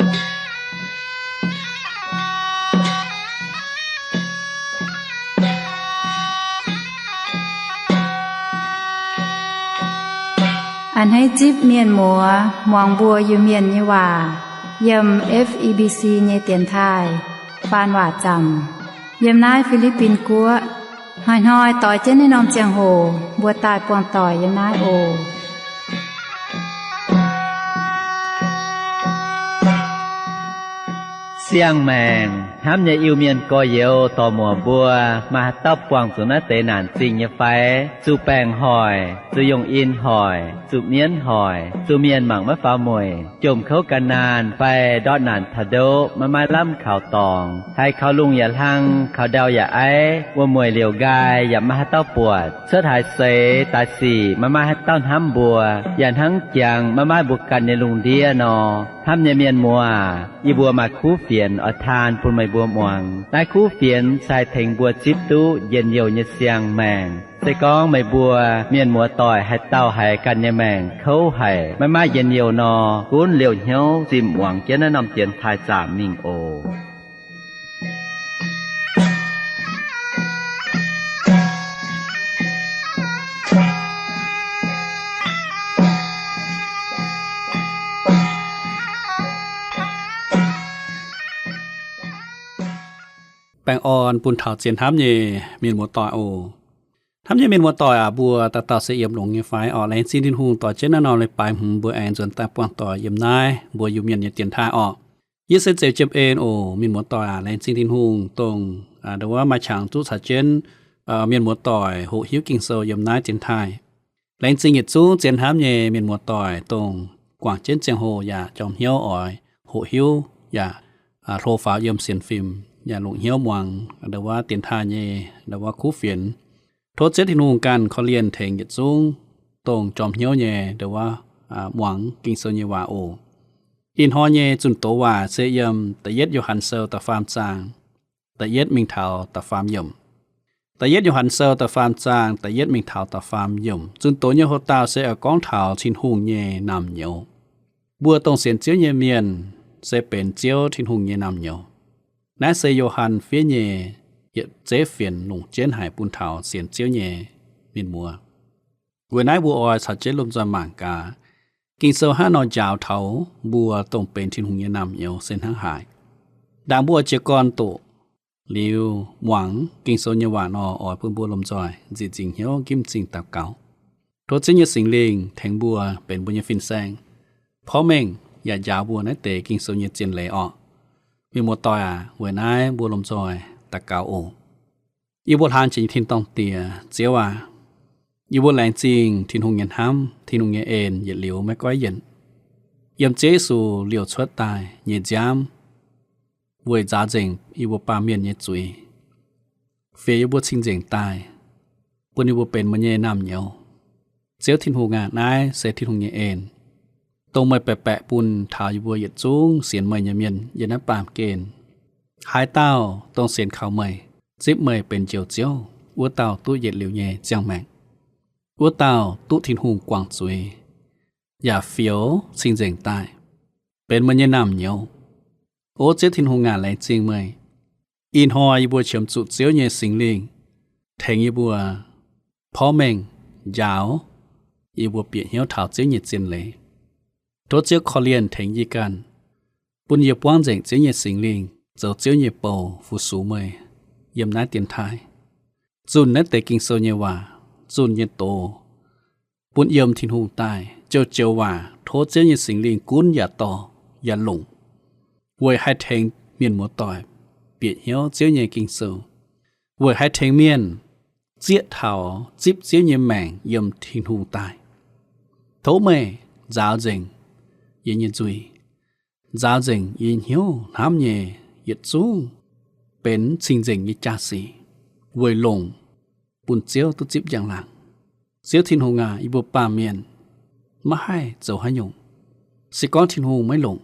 อันให้จิบเมียนหมัวมองบัวอยู่เมียนยี่ว่าเยี่ยม FEBC เยเตียนไทยปานว่าจำเยี่ยมนายฟิลิปปินส์กัวหอยต่อยเจ้นในนอมเจียงโหบัวตายปวงต่อยเยี่ยมนายโอเสียงแมงห้ามอย่าอิวเมียนกอเยวต่อหมัวบัวมาตับปวงสุนัขเตนานสิงยาไฟสู่แปงหอยสู่ยงอินหอยสู่เมียนหอยสู่เมียนหมังมะฟ้ามวยจมเข้ากันนานไปดอดนานทะโดมาล่ำข่าวตองให้เขาลุงอย่าลังเขาเดาอย่าไอว่ามวยเหลียวกายอย่ามาให้เต้าปวดเสื้อถ่ายเสตาสีมาให้เต้าห้ำบัวอย่าทั้งเจียงมาบุกกันในลุงเดียนอห้ำอย่าเมียนมัวอีบัวมาคู่เฟียนอทานปุ่นไม่บัวม่วงได้คู่เฟียนใส่เถงบัวจิบตู้เย็นเยียวเยเสียงแมงใส่กองไม่บัวเมียนมัวต่อยให้เต้าให้กันเยแมงเขาให้ไม่เย็นเยียวนอกุ้นเหลียวเหี้ยวจิมหวังเจ้าแนะนำเตียนทายจามมิงโอแปงออนปุ่นเถาเจียนทับเยเมียนมัวต่อยโอทับเยเมียนมัวต่อยบัวตาตาเสียมหลงเงไฟออกแรงซีดินหูต่อเจนนอนเลยปลายหูบัวแอนจนตาปวงต่อเยี่ยมนายบัวอยู่เมียนเตียนท่าออกยี่สิบเจ็บเอ็นโอเมียนมัวต่อยแรงซีดินหูตรงเดี๋ยวว่ามาฉางตู้สาเจนเมียนมัวต่อยหูหิวกิ่งโซเยี่ยมนายเตียนท่ายแรงซีเหยียดสู้เจียนทับเยเมียนมัวต่อยตรงกว่างเจนเจียงโหอย่าจอมเหี้ยวอ่อยหูหิวอย่าโทรฟ้าเยี่ยมเสียนฟิล์มอย่าหลงเหี้ยวมวังเดี๋ยวว่าเตียนทาเย่เดี๋ยวว่าคู่เฟียนโทษเจ็ดที่นูกันเขาเรียนเถงหยัดสูงตรงจอมเหี้ยวเย่เดี๋ยวว่าหวังกิงโซเยวาโออินฮอเย่จุนโตว่าเสียมแต่เย็ดอยู่หันเซลแต่ฟาร์มจางแต่เย็ดมิงเทาแต่ฟาร์มย่มแต่เย็ดอยู่หันเซลแต่ฟาร์มจางแต่เย็ดมิงเทาแต่ฟาร์มย่มจุนโตเยโฮตาเสียก้องเทาชินหุงเย่นำเยวบัวตรงเสียนเจียวเยเมียนเสียเป็นเจียวชินหุงเย่นำเยวนายเซโยฮันเฟียเย่เยเจเฟียนหลงเจนหายปุนเทาเสียนเจียวเย่มินมัวเวนายบัวออยสัจเจลมจอมางกากิงเซลห้านอยาวเทาบัวตรงเป็นทินหุงเยนำเยวเส้นทั้งหายด่างบัวเจกอนโตลิวหวังกิงโซเยวานออยพื้นบัวลมจอยจีจิงเหียวกิมจิงตับเก่าทศเจยสิงเลงแทงบัวเป็นบุญยฟินแซงเพราะเม่งอย่ายาวบัวนักเตะกิงโซเยเจนเลยออกมีมัวต่อยเวนายบัวลมจอยตะเกาโออีบัวทานจิงทินตองเตียเจียวว่าอีบัวแรงจริงทินหงเย็นห้ำทินหงเย็นเอ็นเหยียดเหลียวไม่ก้อยเย็นยำเจสูเหลียวชดตายเหยียดย้ำเวยจ้าเจงอีบัวปาเมียนเหยียดจุยเฟียบัวชิงเจงตายปุ่นอีบัวเป็นมันเย่น้ำเหนียวเจียวทินหงนายเสทินหงเย็นเอ็นตรงไม่แปะปุ่นถาวอยู่บัวเหยียดจูงเสียนเมยเมียนยันนับปามเกณฑ์หายเต้าตรงเสียนเขาเมยซิบเมยเป็นเจียววัวเต้าตู้เหยียดเหลียวเย่เจียงแมงวัวเต้าตู้ทินหุงกวางจุยอย่าเฟียวสิงเจงตายเป็นมันยันน้ำเหนียวโอเจทินหุงงานไหลจริงเมยอินหอยบัวเฉียมจุดเจียวเย่สิงลิงแทงยีบัวพ่อเมงยาวยีบัวเปียเหี้ยวเท้าเจียวเย่เจียนเลยตัวเจ้าขอเลียนแทงยีกันปุ่นเหยียบว่างเจงเจียวเย่สิงลิงเจ้าเจียวเย่เป่าฟูสูเมยเยี่ยมน้าเตียนไทยจุนนั่นแต่กิงโซเยว่าจุนเย่โตปุ่นเยี่ยมทินหูตายเจ้าเจียวว่าโทษเจียวเย่สิงลิงกุ้นอย่าต่ออย่าหลงเวยให้แทงเมียนหมัวต่อยเปียเหี้ยวเจียวเย่กิงโซเวยให้แทงเมียนเจี๊ยเท้าจิบเจียวเย่แมงเยี่ยมทินหูตายโถเมยจ้าวเจงยินจุยจ้าเจงยินหิวน้ำเย่ยึดสูงเป็นสิ่งเจงยิจ่าสีเวยลงปุ่นเจียวตุจิบอย่างหลังเจียวทินหงอีบัวป่าเมียนมาให้เจ้าหยงสิก้อนทินหงไม่หลง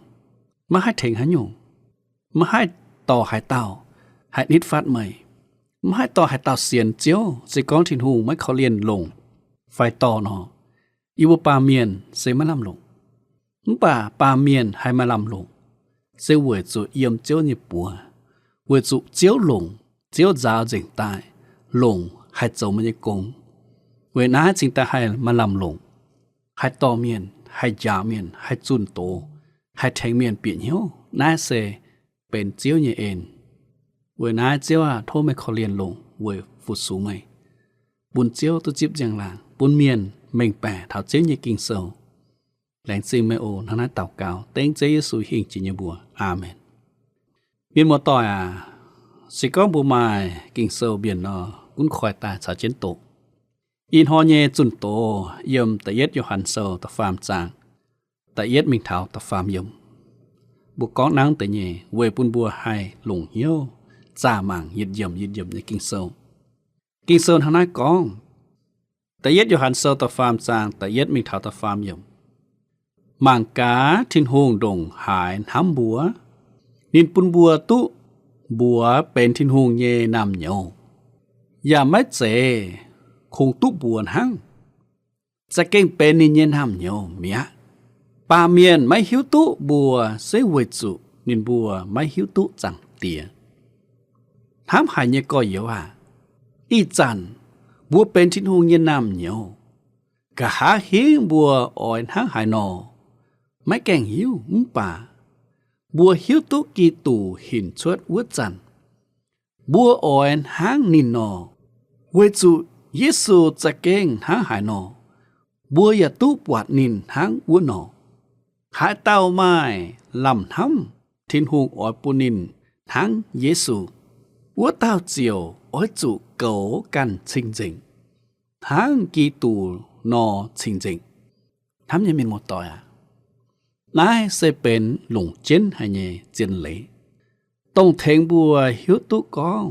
มาให้เถงหยงมาให้ต่อหายเต่าหายนิดฟาดใหม่มาให้ต่อหายเต่าเสียนเจียวสิก้อนทินหงไม่เขาเรียนลงไฟต่อนออีบัวป่าเมียนเสมาลำลงป่าเมียนให้มาลำลง sẽ với chủ yếm chiếu như bùa với chủ chiếu lùng chiếu giáo dình tài lùng hay dấu mà như cùng với ná chính ta hay mà làm lùng hay to miền hay giả miền hay chun tổ hay thành miền biển hiếu ná sẽ bên chiếu như ên với ná chiếu thôi mới khó liền lùng với phút số mày buồn chiếu tôi chip rằng là buồn miền mình bẻ thảo chiếu như kinh sâu lãnh sinh mê ô nó nói tàu cao tên chế Giêsu hình chỉ như bùa amen biên một tỏi chỉ có bùa mài kinh sâu biển nó cũng khỏi ta trả chiến tổ in ho nhẹ chuẩn tổ yếm tại yết Yohan sâu ta phàm trang tại yết mình thảo ta phàm yếm bùa có nắng tại nhẹ về buôn bùa hay lủng hiếu giả mảng yết yếm như kinh sâu nó nói có tại yết Yohan sâu ta phàm trang tại yết mình thảo ta phàm yếm mảng cá thiên hùng đồng hải hám búa nín bún bùa tu búaเป็นthiên hùng nhẹ nằm nhauอย่าไม่เจคงตุบวนหังจะเก่งเป็นนินเย็นนำnhauเมียปาเมียนไม่หิวตุบัวเสวยจุนินบัวไม่หิวตุจังเตียถามหายเนี่ยก็เยอะอีจันบัวเป็นthiên hùng nhẹนำnhauกะหาหิงบัวอ่อนหังหายนอไม่แก่งหิวป่าบัวหิวตุกีตู่หินชวดวัดจันบัวอ่อนหางนินนอเวจูเยซูจะเก่งหางหายนอบัวอย่าตุปวดนินหางวัวนอหายเต้าไม้ลำทำทินหงอ่อยปูนินหางเยซูวัวเต้าเจียวอ่อยจูเก๋กันจริงจริงหางกีตู่นอจริงจริงทำยังมีหมดต่อนายsẽเป็นหลงเจนให้เนี่ยเจนเลยต้องเทงบัวหิวตุกอง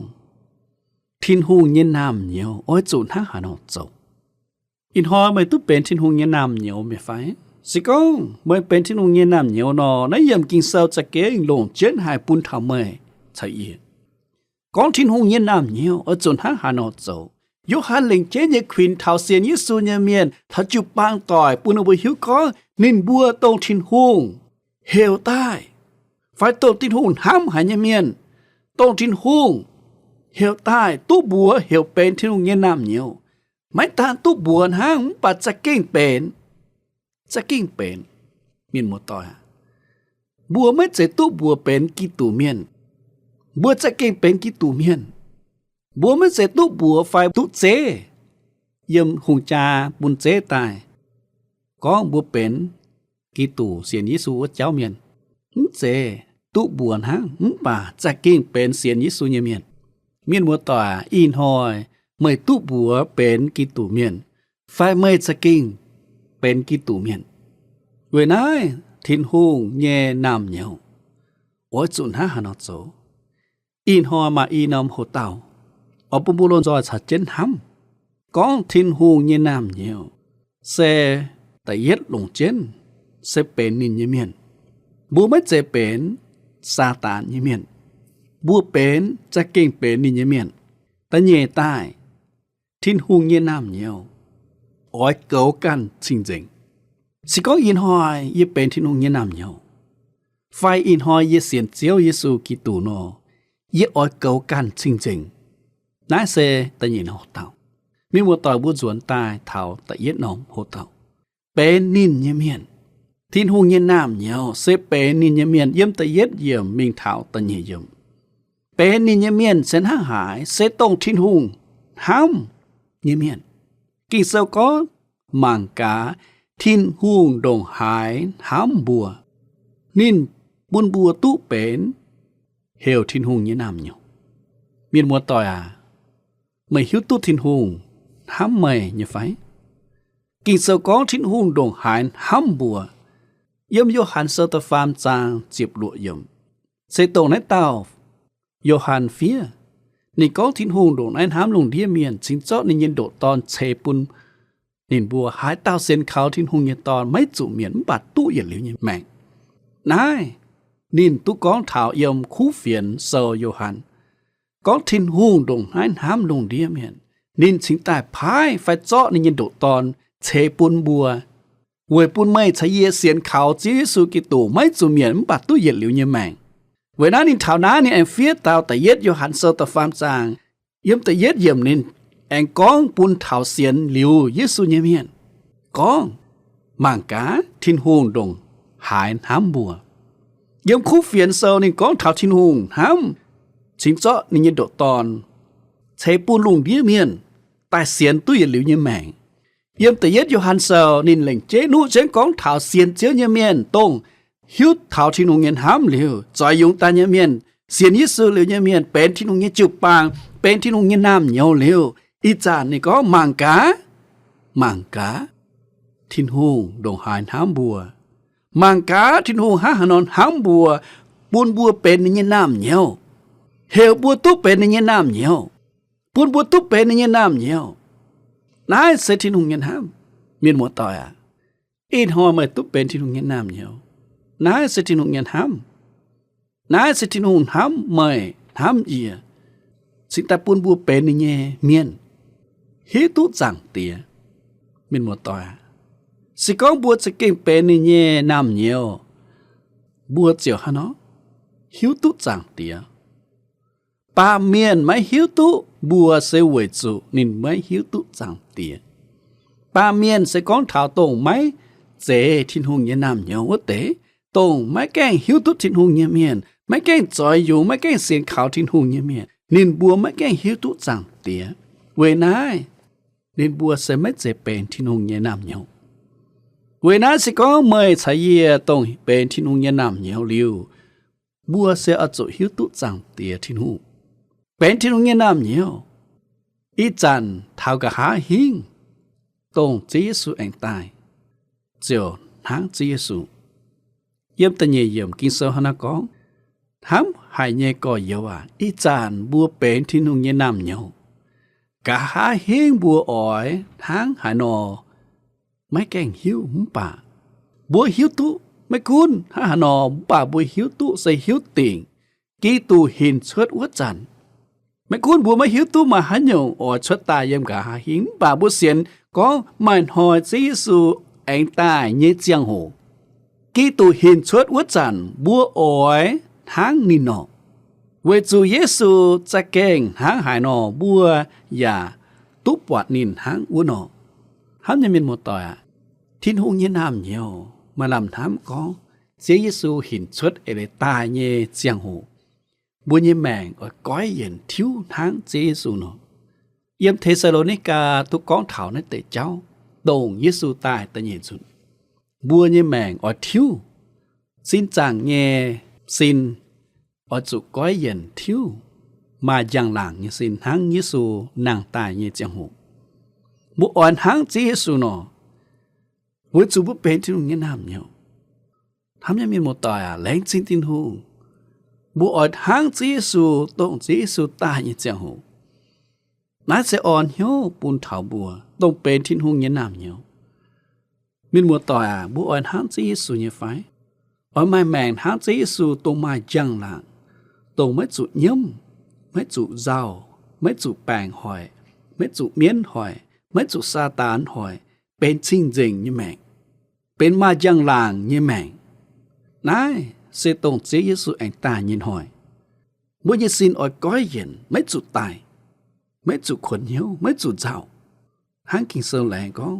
ทินหงเย็นน้ำเหนียวอ้อยจูนห้าหานอเจ้าอินหอไม่ตุเป็นทินหงเย็นน้ำเหนียวไม่ไฟสิกองไม่เป็นทินหงเย็นน้ำเหนียวนอนายยำกินเศร้าจะเก่งหลงเจนให้ปุ่นทำไม่ใช่ยี่กองทินหงเย็นน้ำเหนียวอ้อยจูนห้าหานอเจ้ายกหันเล็งเจนยควินเท้าเสียนยิสูเนเมียนถ้าจุบปางต่อยปุ่นเอาไปหิวก้อนนินบัวตรงทินหงเฮวใต้ไฟตรงทินหงห้ามหายเมียนตรงทินหงเฮวใต้ตู้บัวเฮวเป็นทินหงเย็นน้ำเหนียวไม่ตานตู้บัวห้างปัดจะเก่งเป็นมีนหมดต่อยบัวไม่เจตู้บัวเป็นกี่ตู่เมียนบัวจะเก่งเป็นกี่ตู่เมียนบัวไม่เจตู้บัวไฟตุเจยมหงจาบุญเจตายcó bùa bền kỳ tù xiên Giêsuเจ้าเมียนเจตุบวนหางป่าจะเก่งเป็นเสียนGiêsuเมียนมัวต่ออินหอยเมื่อตุบัวเป็นกีตูเมียนไฟเมื่อจะเก่งเป็นกีตูเมียนเวนัยทินหงแย่นำเหนียวโอ้จุนหาหนอโจอินหอมาอีนอมโหเต่าอปุบุลนจอยชัดเจนหำก้องทินหงแย่นำเหนียวเซแต่เย็ดลงเจนเซเป็นนินยเมียนบัวไม่เจเป็นซาตานยเมียนบัวเป็นจะเก่งเป็นนินยเมียนแต่เย่ใต้ทินหงเย่น้ำเหนียวอ้อยเก่ากันจริงๆสิก็อินหอยเย่เป็นทินหงเย่น้ำเหนียวไฟอินหอยเย่เสียนเจียวเยซูกิตูโนเย่อ้อยเก่ากันจริงๆน่าเซแต่เย่นหดเต่ามีมัวต่อยบัวสวนตายเต่าแต่เย็ดน้องหดเต่าเป็นนินยเมียนทินหงเย็นน้ำเหนียวเซเป็นนินยเมียนเยี่ยมแต่เย็ดเยี่ยมมิงเท้าตะเยี่ยมเป็นนินยเมียนเส้นห้าหายเซตรงทินหงห้ำยเมียนกิเซลก็มังกาทินหงดงหายห้ำบัวนินบุญบัวตุเป็นเฮลทินหงเย็นน้ำเหนียวมีมัวต่อยไม่หิวตุทินหงห้ำไม่เนี่ยไฟกินเสกองทิ้งหุ่งดงหายห้ำบัวยมโยฮันเซอร์ตฟามจางจีบหลววยมเซโตในเตาโยฮันเฟียนี่กองทิ้งหุ่งดงในห้ำลงเดียเมียนสิงเจ้าในเย็นโดตอนเชปุนนินบัวหายเตาเซนเขาทิ้งหุ่งเย็นตอนไม่จุเมียนบัดตู้เย็นเหลียวเย็นแมงนายนินตุกองเท้ายมคู่เฟียนเซอร์โยฮันกองทิ้งหุ่งดงในห้ำลงเดียเมียนนินสิงแต่พายไฟเจาะในเย็นโดตอนเชปุนบัว Với bún mây chạy ye xiên khảo Chúa Giêsu Kitô mấy chủ miền bắt tu yết liu như mạng. Với ná nín thảo ná nín em phía tao tại yết yo hẳn sơ tập phàm giang. Yếm tại yết yếm nín em con bún thảo xiên liu Giêsu như miền. Con mảng cá thiên hùng đồng hải hám bùa. Yếm khúc phiền sơ nín con thảo thiên hùng hám. Chính cho nín nhiệt độ tòn. Chế bún lùng đĩa miền. Tại xiên tu yết liu như mạng. Yếm tự yết Johann sờ nín lệnh chế nụ chế con thảo xiên chiếu như miền tông hiếu thảo thiên hùng nghiên hám liu giỏi dùng ta như miền xiên yết sư liu như miền bên thiên hùng nghiên chụp bàng bên thiên hùng nghiên nam nhiều liu ít chản này có mảng cá thiên hùng đồng hải hám bùa mảng cá thiên hùng há hà non hám bùa buôn bùa bên như nam nhiều hiệu bùa túc bên như nam nhiều buôn bùa túc bên như nam nhiều nãy sẽ thiên hùng nhân ham miền mùa tỏi à ít hoa mày túc bên thiên hùng nhân nam nhiều nãy sẽ thiên hùng nhân ham nãy sẽ thiên hùng ham mày ham gì à xin ta buôn bùa bên như miền hí tút giảng tía miền mùa tỏi à sẽ có bùa sẽ kinh bên như nam nhiều bùa chiều hả nó hiếu tút giảng tía ba miền mấy hiếu tút bùa sẽ quậy chủ nên mấy hiếu tụ giảng tiền. Ba miền sẽ có thảo tổng mấy dễ thiên hùng như nam nhiều quốc tế. Tổng mấy cái hiếu tụ thiên hùng như miền. Mấy cái giỏi dùng mấy cái xiên khảo thiên hùng như miền. Nên bùa mấy cái hiếu tụ giảng tiền. Vậy này nên bùa sẽ mấy dễ bền thiên hùng như nam nhiều. Vậy này sẽ có mời chạy ye tổng bền thiên hùng như nam nhiều liu. Bùa sẽ ở chỗ hiếu tụ giảng tiền thiên hùng. Bên thiên hùng nghe nam nhiều. Ít chàn thảo cả há hiên. Tông Chúa Giêsu anh tài. Chiều tháng Chúa Giêsu. Yếm ta nhẹ yếm kinh sâu hana con. Hám hãy nhẹ có yếu à. Ít chàn bùa bên thiên hùng nghe nam nhiều. Cả há hiên bùa ỏi tháng hãy nọ. Mấy kênh hiếu húng bà. Bùa hiếu tụ. Mấy cún hả nọ bà bùa hiếu tụ xây hiếu tiền. Ký tù hình xuất uất chàn. Mấy con bùa mấy hiếu tu mà hắn nhung ở xuất ta yếm cả hà hiến bà bùa xiên có màn hỏi Chúa Giêsu anh ta như giang hồ. Khi tù hình xuất uất chẳng bùa ỏi tháng nín nọ. Với Chúa Giêsu cha kênh tháng hải nọ bùa và túp bọt nín tháng uất nọ. Hắn như mình một tỏi à. Thiên hùng như nam nhiều mà làm thám có. Chúa Giêsu hình xuất ở đây ta như giang hồ. Bùa như mẹng ở cõi yên thiếu tháng Giêsu nó. Yếm Thessalonica tu con thảo nó tệ cháu. Đồng Giêsu tài ta nhìn xuống. Bùa như mẹng ở thiếu. Xin chàng nghe xin ở chỗ cõi yên thiếu. Mà giang làng như xin tháng Giêsu nàng tài như chẳng hộ. Bùa ổn tháng Giêsu nó. Với chú bút bên thiên hùng như nam nhau. Thám nhà mình một tòa à lãnh xin tin hùng. Bùa ở tháng Chúa Giêsu tông Chúa Giêsu ta như chẳng hồ. Nãy sẽ ổn hiếu bùn thảo bùa tông bên thiên hùng như nam nhiều. Mình mùa tòa à bùa ở tháng Chúa Giêsu như phải. Ở mai mẹn tháng Chúa Giêsu tông mai chẳng lạng. Tông mấy chủ nhâm, mấy chủ giàu, mấy chủ bàng hỏi, mấy chủ miến hỏi, mấy chủ sa tán hỏi. Bên chinh dình như mẹn. Bên mai chẳng lạng như mẹn. Nãy sẽ tổng Chúa Giêsu anh ta nhìn hỏi. Mỗi như xin ôi cõi yên mấy chủ tài, mấy chủ khuẩn hiếu, mấy chủ giàu. Hắn kinh sơ lại có.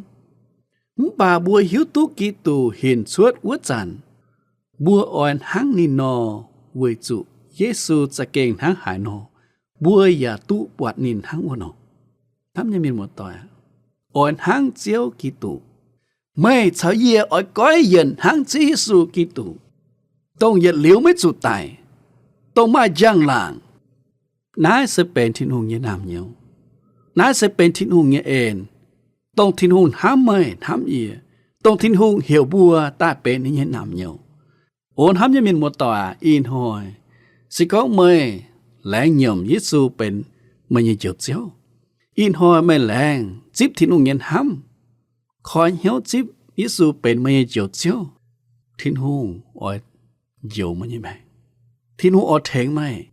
Bà bùa hiếu tú ký tù hiền suốt uất chẳng. Bùa ôi hắn nín nò với chủ Giêsu cha kênh hắn hải nò. Bùa ya tú bọt nín hắn uất nò. Thăm nhà mình một tòa. Ôi hắn chiếu ký tù. Mày cháu ye ôi cõi yên hắn Giêsu ký tù. Tông nhiệt liễu mấy chủ tài. Tông mai giang làng. Nãy sẽ bên thiên hùng như nam nhiều. Nãy sẽ bên thiên hùng như ên. Tông thiên hùng hám mây hám ỉa. Tông thiên hùng hiểu bùa ta bên như nam nhiều. Ôn hám như mình một tòa in hồi. Sẽ có mây lãng nhầm Giêsu bên mây như chiều chiếu. In hồi mây lãng chíp thiên hùng nhân hám. Khỏi hiếu chíp Giêsu bên mây như chiều chiếu. Thiên hùng ôi dầu mà như mày. Thiên hùng ở thèn mày.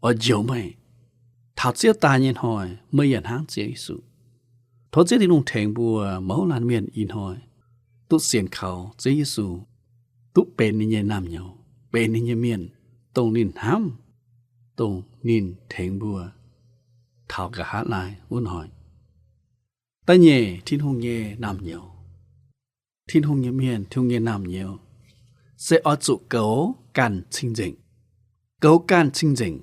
Ở dầu mày. Thảo chiếu ta nhìn hỏi mới nhận hãng Chúa Giêsu. Thảo chiếu thiên hùng thèn bùa mẫu lan miền in hỏi. tu xiên khẩu Chúa Giêsu tu bên như nam nhau bên như miền tông nín hám tông nín thèn bùa thảo cả hát lại muốn hỏi ta nhẹ thiên hùng nhẹ nam nhiều thiên hùng nhẹ miền thiên nhẹ nam nhiều sẽ ở chỗ cấu can清净cấu can清净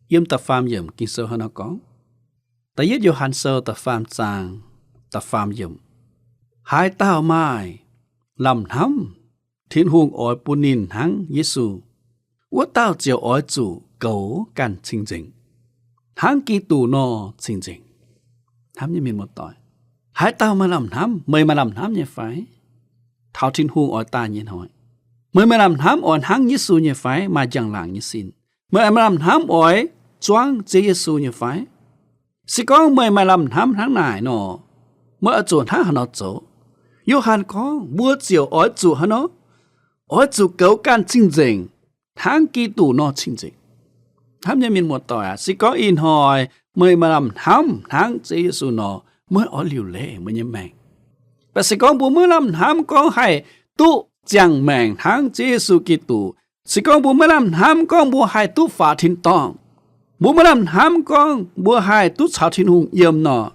yếm tập phàm yếm kinh sơ hơn nó có ta yết vô hàn sơ tập phàm chàng tập phàm yếm hai tao mai làm hám thiên hùng ỏi bùn nín hăng Giêsu uất tao chiều ỏi chủ cấu can清净hăng kỳ tù nọ清净hám như mình một tội hai tao mà làm hám mời mà làm hám như phải thảo thiên hùng ỏi ta như hỏi mời mà làm hám ỏi hăng Giêsu như phải mà chẳng làng như xin mời mà làm hám ỏi choáng Giêsu như phải sĩ con mời mà làm hám tháng này nọ mới ở chỗ tháng nó chỗ yêu hàn có bữa chiều ỏi chủ hắn nó ỏi chủ cấu can清净tháng kỳ tù nọ清净hám như mình một tội sĩ có in hỏi mời mà làm hám tháng Giêsu nọ mới ỏi liều lệ mới như mèn và sĩ con bố mới làm hám con hay tu chẳng mèn tháng Giêsu Kitô sĩ con bố mới làm hám con bố hay tu phá thiên tông bố mới làm hám con bố hay tu chào thiên hùng yếm nọ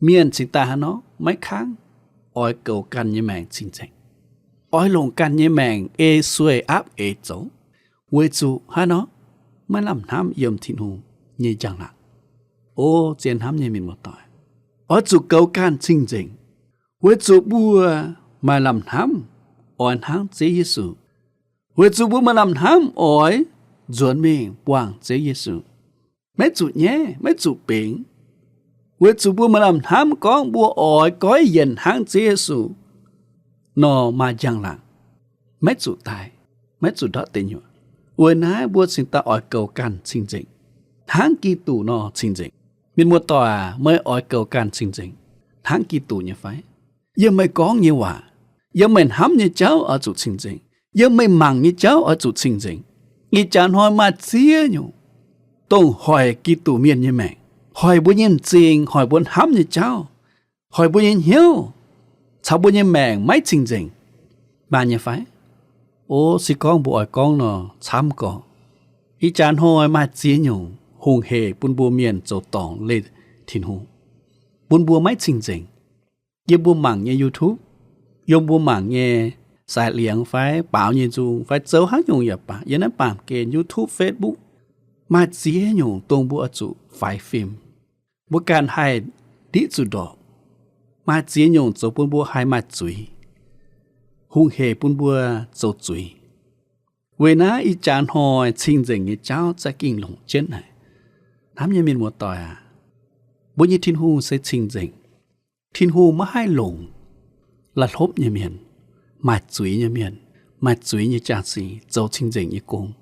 miền chỉ ta nó mấy kháng ỏi cầu can như mèn chính chính ỏi lồng can như mèn ê xuôi áp ê dấu quê chủ ha nó mới làm hám yếm thiên hùng như chẳng lạc ô chiến hám như mình một tội ỏi chủ cầu can chính chính quê chủ bùa mà làm hám ỏi háng chế Giêsu quê chủ bùa mà làm hám ỏi chuẩn mình quảng chế Giêsu mấy chủ nhé mấy chủ biển quê chủ bùa mà làm hám con bùa ỏi cõi dần háng chế Giêsu nó mà chẳng lạc mấy chủ tài mấy chủ đó tên nhựa quê nái bùa xin ta ỏi cầu can chính chính háng Kitô nó chính chính mình một tòa mới ỏi cầu can chính chính háng Kitô như phải giờ mày có như hòa giờ mình hám như cháu ở chỗ chính chính giờ mày mắng như cháu ở chỗ chính chính như chán hỏi mà chia nhủ tông hỏi Kitô miền như mẹ hỏi bố nhân chính hỏi bố hám như cháu hỏi bố nhân hiếu cháu bố nhân mẹ mấy chính chính mà như phải ô si con bố ỏi con nó chăm có ý chán hỏi mà chia nhủ hùng hề bún bùa miền chỗ tỏng lên thiên hùng bún bùa mấy chính chính giờ bùa mảng như YouTube dùng bùa mảng như xài liếng phải bảo như dù phải dấu hát dùng nhập bà giờ nó bảo kê YouTube Facebook mà chỉ dùng tôn bùa chủ phải phim bùa can hay đi chủ đó mà chỉ dùng chỗ bùa bùa hay mà chuối hung hề bùa chỗ chuối về ná ý chán hỏi chính chính như cháu sẽ kinh lủng chết này nắm như mình một tỏi bùa như thiên hùng sẽ chính chính thiên hùng mà hai lủng là hốp như miền mà chuối như miền mà chuối như cha sĩ dấu chính chính như cung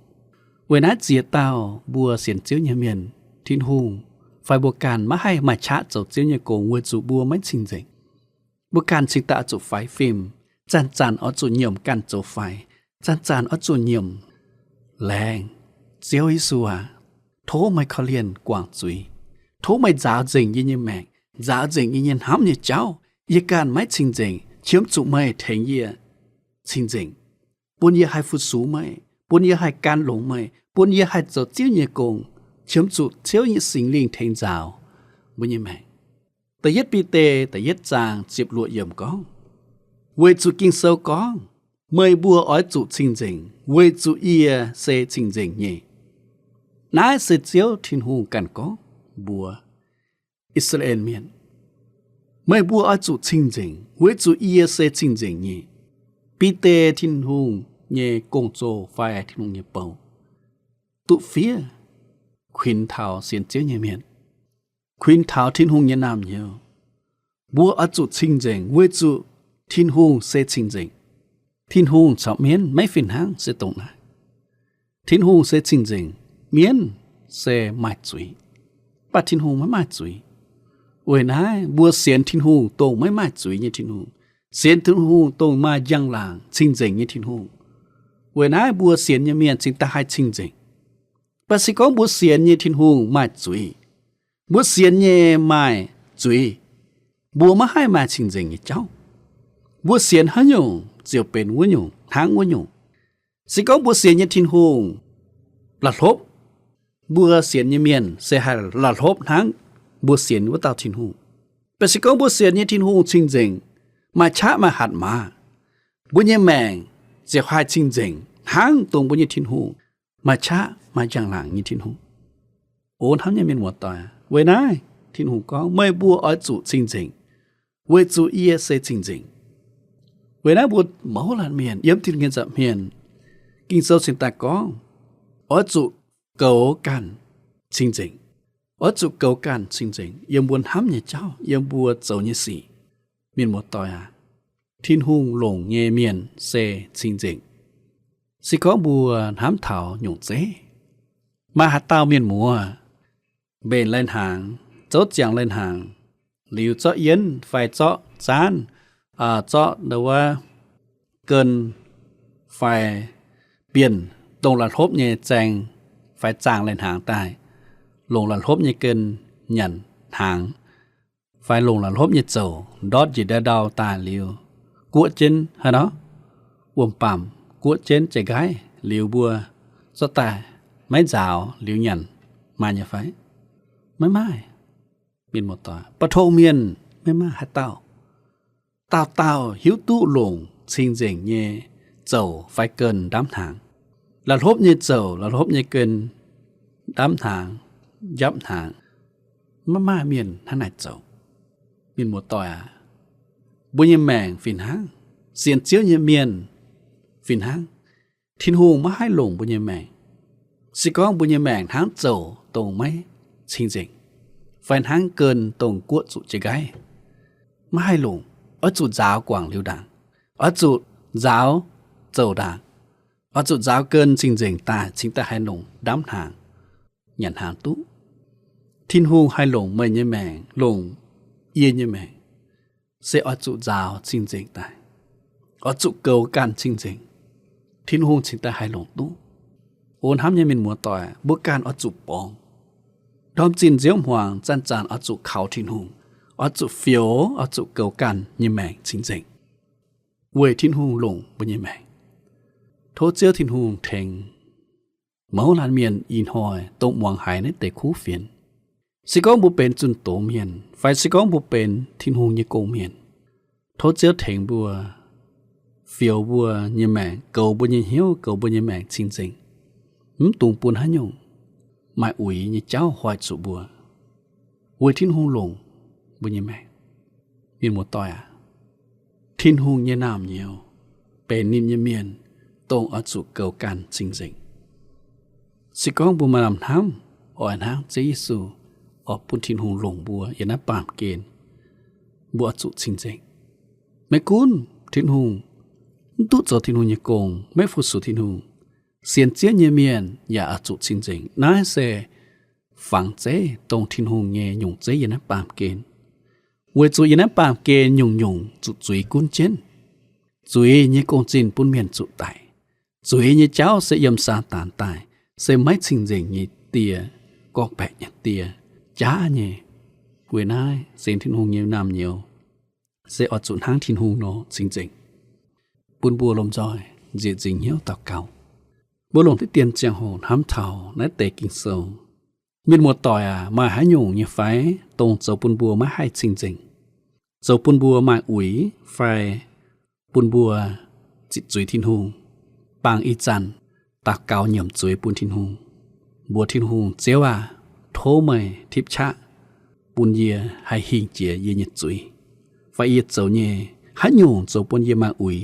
về nát dìa tao bùa xiển chiếu như miền thiên hùng phải bùa càn mà hai mà chát dấu chiếu như cung về chủ bùa mấy chính chính bùa càn chính ta chủ phái phim chán chán ở chủ nhiệm càn chủ phái chán chán ở chủ nhiệm lẹng chiếu Giêsu à thố mày khó liền quảng chuối thố mày giáo dình như mẹ giáo dình như hám như cháu y can mấy chính chính chiếm chủ mày thành y chính chính bốn y hai phút số mày bốn y hai can lồng mày bốn y hai giờ chiếu như cùng chiếm chủ chiếu như sinh linh thành giáo bốn y mẹ ta yết bi tê ta yết chàng chịp lụa yểm con về chủ kinh sâu con mời bùa ói chủ chính chính về chủ y sẽ chính chính nhỉ nãy sẽ chiếu thiên hùng cần có bùa Israel miền mày bùa ở chủ chính chính với chủ y sẽ chính chính nhỉ bi tê thiên hùng nhẹ công chỗ phải thiên hùng nhẹ bầu tụ phía khuyên thảo xiên chiếu nhẹ miền khuyên thảo thiên hùng nhẹ nam nhiều bùa ở chủ chính chính với chủ thiên hùng sẽ chính chính thiên hùng chọn miền mấy phiền hang sẽ tụng lại thiên hùng sẽ chính chính miền sẽ mãi chuối bà thiên hùng mới mãi chuối ôi nãy bùa xiên thiên hùng tổ mới mãi chuối như thiên hùng xiên thiên hùng tổ mà giang làng chính chính như thiên hùng ôi nãy bùa xiên như miền chính ta hai chính chính bà sĩ có bùa xiên như thiên hùng mãi chuối bùa xiên như mãi chuối bùa mà hai mãi chính chính như cháu bùa xiên hả nhung chiều bền bùa nhung tháng bùa nhung sẽ có bùa xiên như thiên hùng là hốp bùa xiên như miền sẽ hay là hốp tháng bùa xiên với tao thiên hùng bây sẽ có bùa xiên như thiên hùng chính chính mà chả mà hạt mà bùa như mèng sẽ hai chính chính tháng tung bùa như thiên hùng mà chả mà chẳng làng như thiên hùng ôn hắn như miền một tòa vậy này thiên hùng có mấy bùa ở chủ chính chính với chủ ý sẽ chính chính vậy này bùa máu là miền yếm thiên nhiên dặm miền kinh sâu sinh ta có ở chủ cầu can chính chính ở chủ cầu can chính chính yếm buồn hám như cháu yếm bùa dầu như xỉ miền một tòa thiên hùng lồng nghe miền sẽ chính chính sẽ có bùa hám thảo nhung dễ mà hạt tao miền mùa bên lên hàng chốt chẳng lên hàng liều cho yến phải cho chán cho đâu cơn phải biển tông là hốp như chàng phải chàng lên hàng tài lồng là hốp như cơn nhận hàng phải lồng là hốp như dầu đót gì đã đau tài liều cuộn trên hả đó uống bằm cuộn trên chạy gái liều bùa cho tài mấy rào liều nhận mà nhà phải mấy mai miền một tòa bắt thô miền mấy mai hạt tao hiếu tụ lồng xin dình như dầu phải cơn đám tháng là hốp như dầu là hốp như cơn đám tháng dẫm tháng mấy mai miền hắn này dầu miền một tòa bùi như mèng phiền hang xiên chiếu như miền phiền hang thiên hùng má hai lồng bùi như mèng chỉ có bùi như mèng tháng dầu tổ mấy xin dình phải hang cơn tổng cuộn trụ chế gái mà hai lùng ở trụ giáo quảng liêu đảng ở trụ giáo dầu đảng ở trụ giáo cơn xin dình ta chính ta hai lùng đám hàng nhận hàng tú thiên hùng hai lùng mây như mèng lùng yên như mèng sẽ ở trụ giáo xin dình ta ở trụ cầu can xin dình thiên hùng chính ta hai lùng tú ôn hám như mình mua tỏi bước can ở trụ bóng đom chín diễm hoàng chăn chăn ở trụ khảo thiên hùng ở trụ phiếu ở trụ cầu can như mèng chính chính quê thiên hùng lủng bên như mèng thố chiếu thiên hùng thành máu lan miền in hỏi tụng hoàng hải nên để khu phiền sĩ có một bên chun tổ miền phải sĩ có một bên thiên hùng như cầu miền thố chiếu thành bùa phiếu bùa như mèng cầu bùa như hiếu cầu bùa như mèng chính chính tụng buồn há nhung mai ủi như cháu hoài trụ bùa ủi thiên hùng lùng bùa như mẹ miền một tòa thiên hùng như nam nhiều bề nín như miền tông ở trụ cầu can chính dĩnh sĩ con bùa mà làm thám ở anh hang chế Giêsu ở bùn thiên hùng lùng bùa yên áp bàm kên bùa trụ chính dĩnh mấy cún thiên hùng tút cho thiên hùng như cồn mấy phút số thiên hùng xiên chiếc như miền và ở trụ chính chính nói sẽ phẳng chế tông thiên hùng nghe nhung chế yên áp bàm kên với trụ yên áp bàm kên nhung trụ chuối cuốn trên chuối như con chim buôn miền trụ tại chuối như cháu sẽ yếm xa tàn tài sẽ mấy chính chính như tia con bẹ như tia chá nhỉ với nai xin thiên hùng nhiều nam nhiều sẽ ở trụ hang thiên hùng nó chính chính buôn bùa lồng roi diệt dính hiếu tao cầu bố lồngที่เตียนเจียงโหนห้ำเท่าและเตกิงโซมีหมวดต่อยมาหาหยงเนี่ยไฟตรงเจ้าปุ่นบัวมาให้จริงๆเจ้าปุ่นบัวมาอุ๋ยไฟปุ่นบัวจิตจุยทินหงปางอีจันตากเกาเหยี่ยมจุยปุ่นทินหงบัวทินหงเจ้าว่าโทเมยทิพชะปุ่นเยียให้หิงเจียเยียเนี่ยจุยไฟเยียเจ้าเนี่ยหาหยงเจ้าปุ่นเยียมาอุ๋ย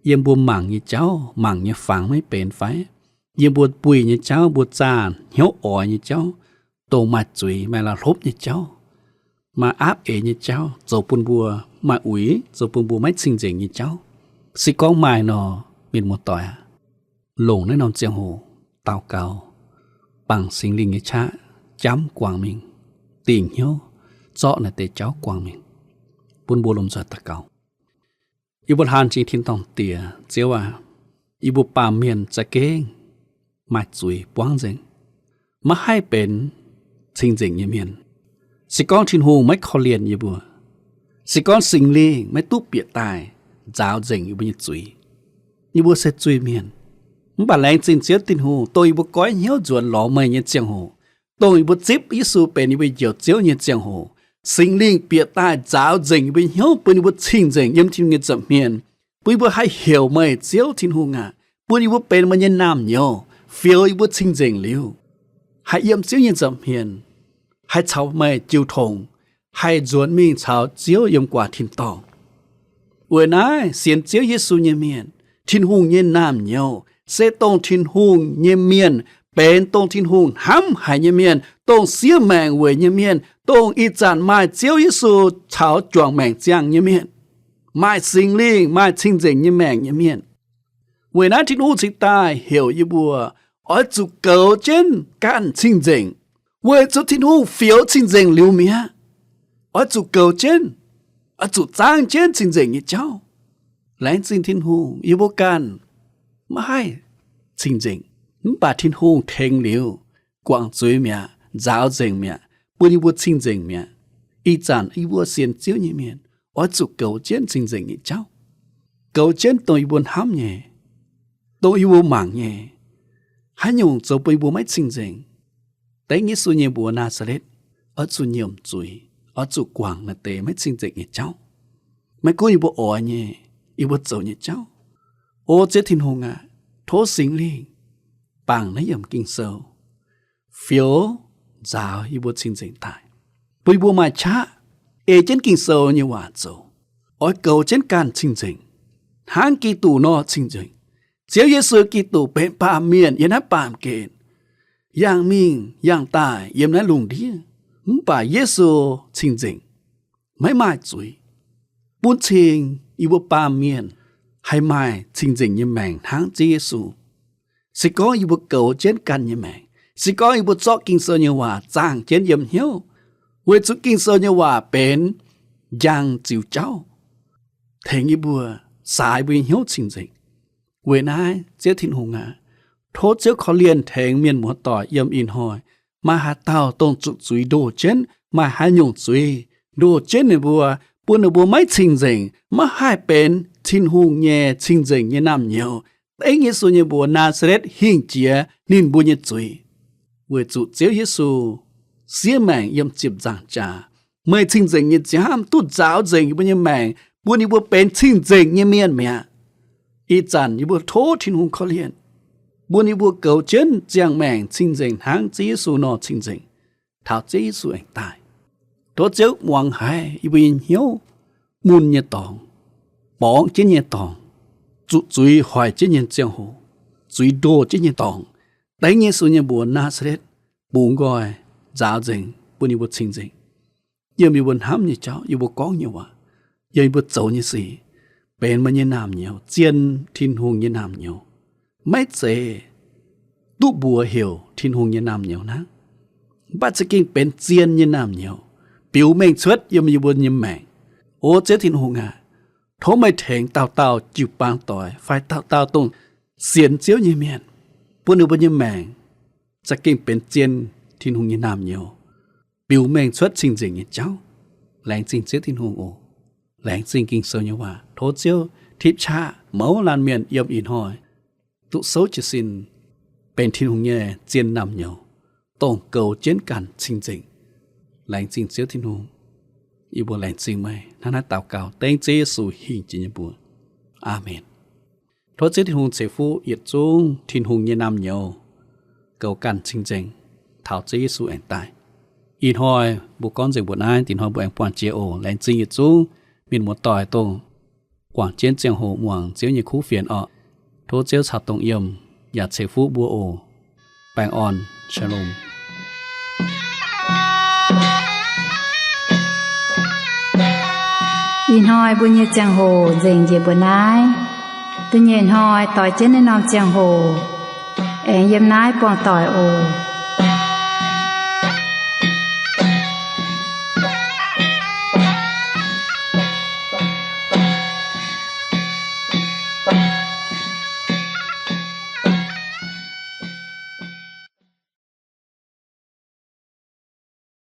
ยิมบัวหมั่งnhư cháu mặn như phẳng mấy bền pháiยิมบัวbùi như cháuบัวtràn hiếu ỏi như cháu tổ mặt chuối mà là hốp như cháu mà áp ế như cháu dầu bùn bùa mà úi dầu bùn bùa mấy xinh dễ như cháu xí con mài nó miền một tỏi lồng nơi nòng chiang hồ tàu cao bằng sinh linh như cha chấm quảng mình tình hiếu rõ là để cháu quảng mình bùn bùa lồng giọt ta cao yêu bột hàn chỉ thiên tòng tỉa chiếu yêu bột bà miền cha kế mạch chuối quáng dính mà hai bên xinh dính như miền sĩ con thiên hồ mấy khó liền như bùa sĩ con sinh ly mấy túp bịa tài giáo dình yêu bên chuối yêu bữa sẽ chuối miền bà lãnh xin chiếu tin hồ tôi bữa có nhiều chuẩn lọ mày như chiang hồ tôi bữa tiếp ý su bên yêu bên chiếu chiếu như chiang hồ sinh linh biệt tai giáo dình bên hiếu bên bữa chinh dình yếm thiên nghe chậm miền bữa hay hiểu mày chiếu tin hồ ngà bữa bên mà nhân nam nhiều phiêu bữa chinh dình liu hay yếm chiếu như chậm miền hay cháu mày chiếu thùng hay chuẩn mình cháu chiếu yếm quả thiên tòng vừa nãy xiên chiếu Giêsu như miền thiên hùng như nam nhiều sẽ tông thiên hùng như miền bên tông thiên hùng hám hay như miền tông xía mạng về như miền tông y chán mai chiếu Giêsu cháu chuang mạng giang như miền mai sinh linh mai chinh dình như mạng như miền vừa nãy thiên hùng chỉ tai hiểu như bùa ở chỗ cầu trên can chinh dình vừa chỗ thiên hùng phiếu chinh dình liu mía ở chỗ cầu trên ở chỗ giang trên chinh dình như cháu lãnh xin thiên hùng yêu bố can mà hay chinh dình bà thiên hùng thèn liu quảng dưới mẹ giáo dình mẹ bữa đi bữa chinh dình mẹ y chán y bữa xiên chiếu như miền ở chỗ cầu trên chinh dình như cháu cầu trên tôi buồn hám nhẹ tôi yêu mảng nhẹ hai nhung cho bữa bữa mấy chinh dình đấy nghĩa số nhẹ bữa Nazareth ở chỗ nhầm chuối ở chỗ quảng là tệ mấy chinh dình như cháu mấy cô yêu bữa ở nhẹ yêu bữa走như cháu ô chết thiên hùng à thố sinh linh bằng lấy yểm kinh sâu phiếu giáo yêu bữa chinh dình tại bữa bữa mà cha trên kinh sâu như hòa dầu ở cầu trên can chinh dình hàng kỳ tù nó chinh dình chiếu Giêsu kỳ tù bên ba miền yên hát bàm kền yang minh yang tài yếm nói lùng đi bà Giêsu chinh dình mấy mai chuối bốn trình yêu bữa ba miền hay mai chinh dình như mèn tháng Giêsu sẽ có yêu bữa cầu trên can như mèn sẽ có yêu bữa chót kinh sâu như hòa giang trên yếm hiếu với chút kinh sâu như hòa bên giang chiều cháu thế như bữa sai bên hiếu chinh dình với nãy chế thiên hùng à thốt chế khó liền thèn miền múa tỏi yếm in hỏi mà hà tàu tông trụ chuối đồ trên mà hà nhung chuối đồ trên này bùa bùa mấy chinh dình mà hai bên thiên hùng nhẹ chinh dình như nam nhiều ấy nghĩa số như bùa Nazareth hình chia nên bùa như chuối với chủ chiếu Giêsu xía mạng yếm chịp giảng trà mấy chinh dình như chám tút giáo dình bùa như mạng bùa như bùa bên chinh dình như miền mẹ y chán như bùa thố thiên hùng khó liền bùa như bùa cầu chân giang mạng chinh dình hàng Giêsu nó chinh dình thảo Giêsu anh tài thốt chiếu hoàng hải y bình hiếu muôn như tòng bóng trên như tòng chuối hoài trên như giang hồ chuối đồ trên như tòng đánh như số như bùa Nazareth bùn gọi giáo dình bùa như bùa chinh dình giờ mi bùa hám như cháu yêu bùa có nhiều à giờ bùa走như gì bên mà như nam nhiều chiên thiên hùng như nam nhiều mấy chế tu bùa hiểu thiên hùng như nam nhiều ná bắt sẽ kinh bên chiên như nam nhiều biểu mình xuất yêu mi bùa như mẹ ô chế thiên hùng à thố mấy thèn tao chịu bang tỏi phải tao tung xiên chiếu như miền bùa nữ bùa như mẹ sẽ kinh bên chiên thiên hùng như nam nhiều biểu mình xuất chinh dình như cháu lãnh chinh chế thiên hùng ô lãnh chinh kinh sâu như hòa thố chiếu thiếp cha mẫu lan miền yếm in hỏi tụ xấu chỉ xin bên thiên hùng nhẹ chiên nam nhiều tổng cầu chiến cản chinh dình lãnh chinh chế thiên hùng yêu bùa lãnh chinh mày hắn tạo cao tên Giêsu hình chỉ như bùa Amen thốt chế thiên hùng chế phu yết trung thiên hùng như nam nhiều cầu cản chinh dình thảo Giêsu anh tài in hỏi bố con dạy bùa ai tin hỏi bùa anh quan chế ổ lãnh chinh yết trung miền một tỏi tông quảng chiến giang hồ muang chiếu như khu phiền ọ thố chiếu chặt tông yếm nhạt chế phu bùa ổ bang on shalom in hỏi bùa như giang hồ dình về bùa nái tự nhiên hỏi tỏi trên nên nòng giang hồ em yếm nái quảng tỏi ổ